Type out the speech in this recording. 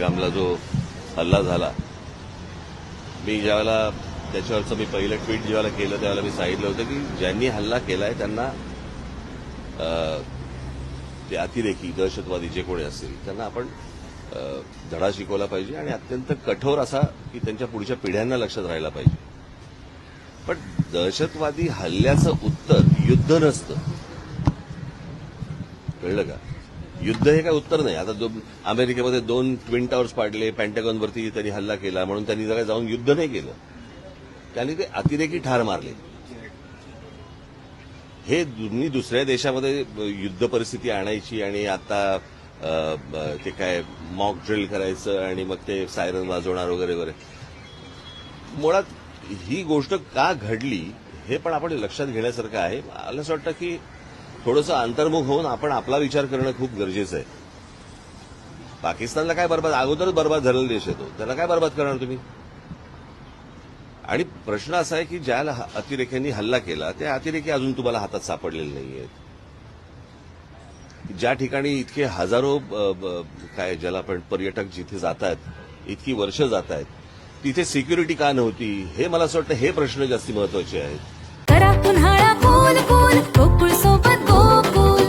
पहलगामला जो हल्ला झाला, मी ज्यावेळेला त्याच्यावरचं मी पहिलं ट्विट ज्यावेळेला केलं त्यावेळेला मी सांगितलं होतं की ज्यांनी हल्ला केलाय त्यांना ते अतिरेकी दहशतवादी जे कोणी असतील त्यांना आपण धडा शिकवला पाहिजे आणि अत्यंत कठोर असा की त्यांच्या पुढच्या पिढ्यांना लक्षात राहायला पाहिजे. पण दहशतवादी हल्ल्याचं उत्तर युद्ध नसतं, कळलं का? युद्ध हे काय उत्तर नाही. आता अमेरिकेमध्ये 2 ट्विन टावर्स पाडले, पेंटागॉनवरती त्यांनी हल्ला केला म्हणून त्यांनी जरा जाऊन युद्ध नाही केलं, त्यांनी ते अतिरेकी ठार मारले. हे तुम्ही दुसऱ्या देशामध्ये युद्ध परिस्थिती आणायची आणि आता ते काय मॉक ड्रिल करायचं आणि मग ते सायरन वाजवणार वगैरे वगैरे. मुळात ही गोष्ट का घडली हे पण आपण लक्षात घेण्यासारखं आहे. मला असं वाटतं की थोडंसं अंतर्मुख होऊन आपण आपला विचार करणं खूप गरजेचं आहे. पाकिस्तानला काय बरबाद, अगोदरच बरबाद झालेला देश आहे तो, त्याला काय बरबाद करणार तुम्ही? आणि प्रश्न असा आहे की ज्या अतिरेक्यांनी हल्ला केला त्या अतिरेकी अजून तुम्हाला हातात सापडलेले नाहीयेत. ज्या ठिकाणी इतके हजारो काय ज्याला आपण पर्यटक जिथे जात आहेत, इतकी वर्ष जात आहेत, तिथे सिक्युरिटी का नव्हती, हे मला असं वाटतं हे प्रश्न जास्ती महत्वाचे आहेत. करा उन्हाळा कूल कूल गोकुळ सोबत